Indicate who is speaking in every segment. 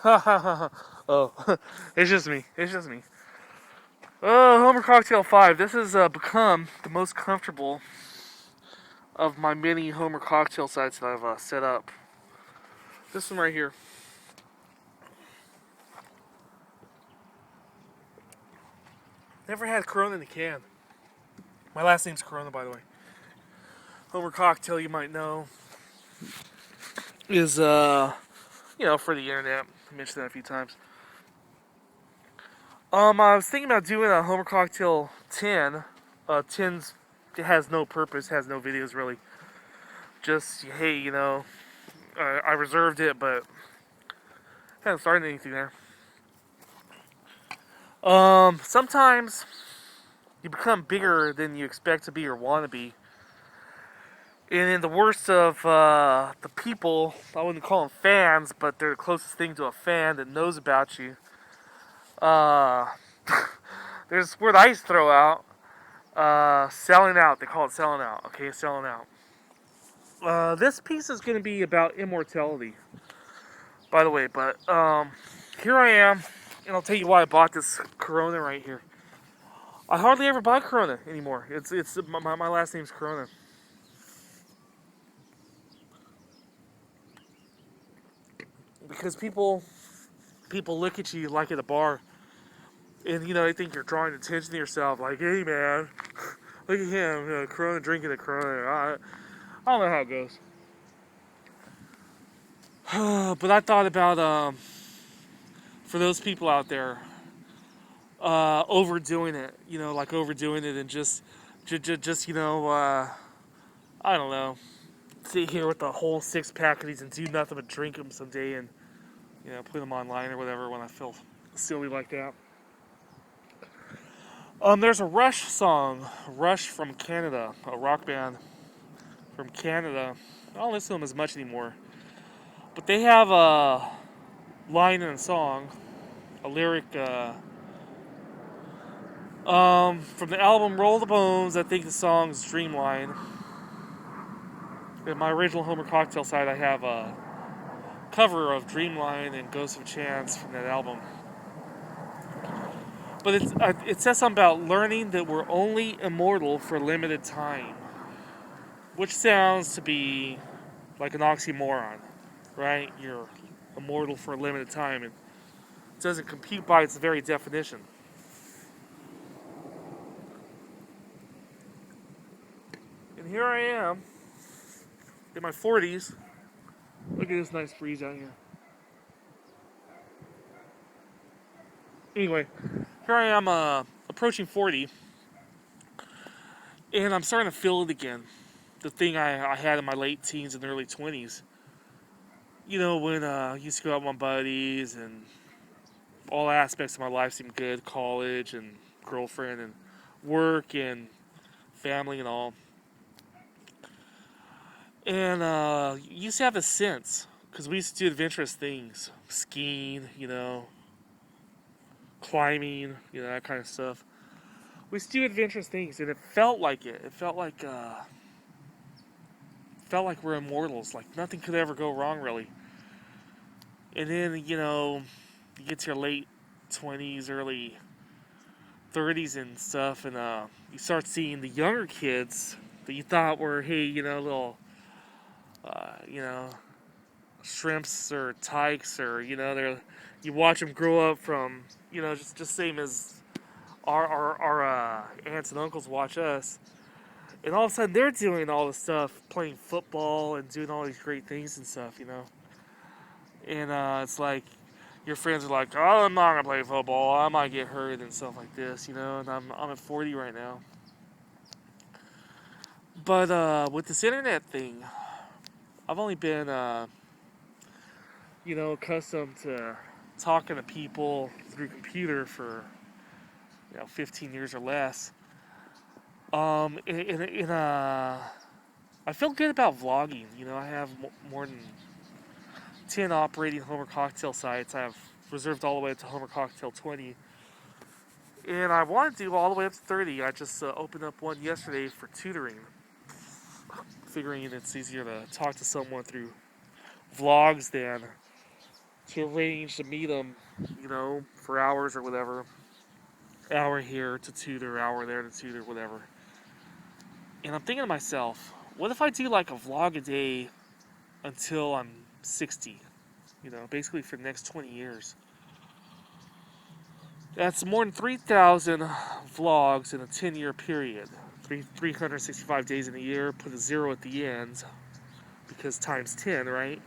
Speaker 1: Oh, it's just me. It's just me. Homer Cocktail 5. This has become the most comfortable of my many Homer Cocktail sites that I've set up. This one right here. Never had Corona in a can. My last name's Corona, by the way. Homer Cocktail, you might know, is, for the internet. I mentioned that a few times. I was thinking about doing a Homer Cocktail 10. 10's, it has no purpose, has no videos really. Just, hey, I reserved it, but haven't started anything there. Sometimes you become bigger than you expect to be or want to be. And in the worst of the people, I wouldn't call them fans, but they're the closest thing to a fan that knows about you. Uh, there's this word I used to throw out. Selling out. They call it selling out. Okay, selling out. This piece is going to be about immortality, by the way. But here I am, and I'll tell you why I bought this Corona right here. I hardly ever buy Corona anymore. It's my last name's Corona. Because people look at you like at a bar, and they think you're drawing attention to yourself. Like, hey man, look at him, Corona drinking a Corona. I don't know how it goes. But I thought about for those people out there overdoing it. Like overdoing it and just I don't know, sit here with the whole 6-pack of these and do nothing but drink them someday and put them online or whatever when I feel silly like that. There's a Rush song, Rush from Canada, a rock band from Canada. I don't listen to them as much anymore, but they have a line in a song, a lyric, from the album Roll the Bones. I think the song's Dreamline. In my original Homer Cocktail site, I have a cover of Dreamline and Ghost of Chance from that album. But it says something about learning that we're only immortal for a limited time, which sounds to be like an oxymoron, right? You're immortal for a limited time, and it doesn't compute by its very definition. And here I am, in my 40s. Look at this nice breeze out here. Anyway, here I am approaching 40, and I'm starting to feel it again. The thing I had in my late teens and early 20s. When I used to go out with my buddies and all aspects of my life seemed good, college and girlfriend and work and family and all. And you used to have a sense, because we used to do adventurous things, skiing, climbing, that kind of stuff. We used to do adventurous things, and it felt like it. It felt like we're immortals. Like nothing could ever go wrong, really. And then you get to your late 20s, early 30s and stuff, and you start seeing the younger kids that you thought were, hey, little, you know, shrimps or tykes, or you watch them grow up from, just same as our aunts and uncles watch us, and all of a sudden they're doing all this stuff, playing football and doing all these great things and stuff, and it's like your friends are like, oh, I'm not gonna play football, I might get hurt and stuff like this, and I'm at 40 right now. But with this internet thing, I've only been accustomed to talking to people through computer for 15 years or less. I feel good about vlogging. I have more than 10 operating Homer Cocktail sites. I have reserved all the way up to Homer Cocktail 20. And I want to do all the way up to 30. I just opened up one yesterday for tutoring, figuring it's easier to talk to someone through vlogs than to arrange to meet them, for hours or whatever. Hour here to tutor, hour there to tutor, whatever. And I'm thinking to myself, what if I do like a vlog a day until I'm 60? Basically for the next 20 years. That's more than 3,000 vlogs in a 10-year period. 365 days in a year, put a zero at the end, because times 10, right?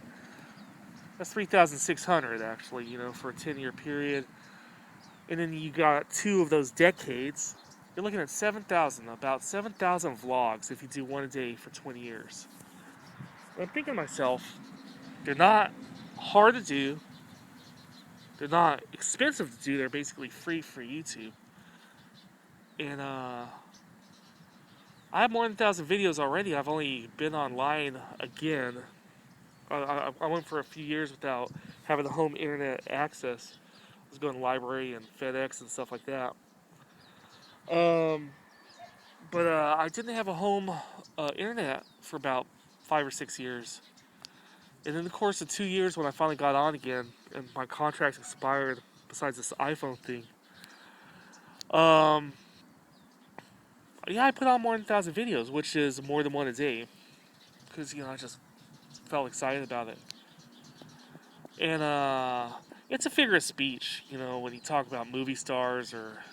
Speaker 1: That's 3,600 actually, for a 10-year period. And then you got 2 of those decades. You're looking at 7,000, about 7,000 vlogs if you do one a day for 20 years. And I'm thinking to myself, they're not hard to do. They're not expensive to do. They're basically free for YouTube. And I have more than 1,000 videos already. I've only been online again. I went for a few years without having the home internet access. I was going to the library and FedEx and stuff like that. But I didn't have a home internet for about 5 or 6 years. And in the course of 2 years, when I finally got on again and my contract expired, besides this iPhone thing, um, yeah, I put on more than 1,000 videos, which is more than one a day, because I just felt excited about it. And it's a figure of speech, when you talk about movie stars or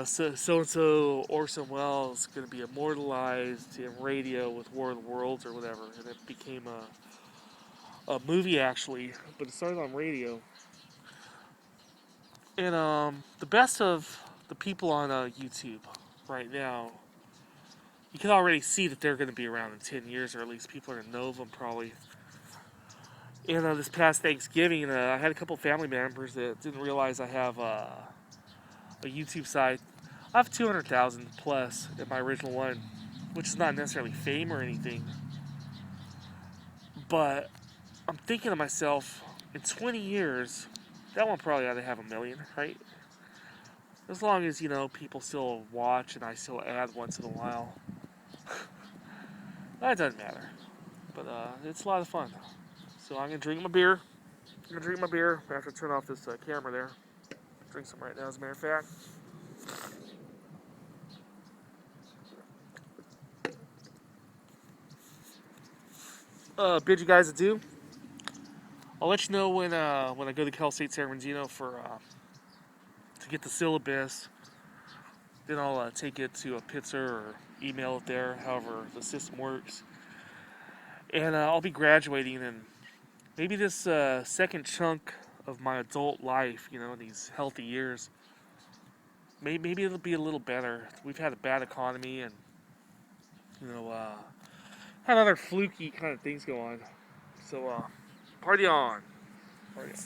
Speaker 1: so and so Orson Welles going to be immortalized in radio with War of the Worlds or whatever, and it became a movie actually, but it started on radio. And the best of the people on YouTube right now, you can already see that they're going to be around in 10 years, or at least people are going to know of them probably. And this past Thanksgiving, I had a couple family members that didn't realize I have a YouTube site. I have 200,000 plus in my original one, which is not necessarily fame or anything. But I'm thinking to myself, in 20 years, that one probably ought to have 1 million, right? As long as, people still watch and I still add once in a while. That doesn't matter. But it's a lot of fun. So I'm going to drink my beer. I have to turn off this camera there. Drink some right now, as a matter of fact. Bid you guys adieu. I'll let you know when I go to Cal State San Bernardino to get the syllabus. Then I'll take it to a Pitzer or email it there, however the system works. And I'll be graduating, and maybe this second chunk of my adult life, these healthy years, maybe it'll be a little better. We've had a bad economy, and had other fluky kind of things go on. So party on. Party on.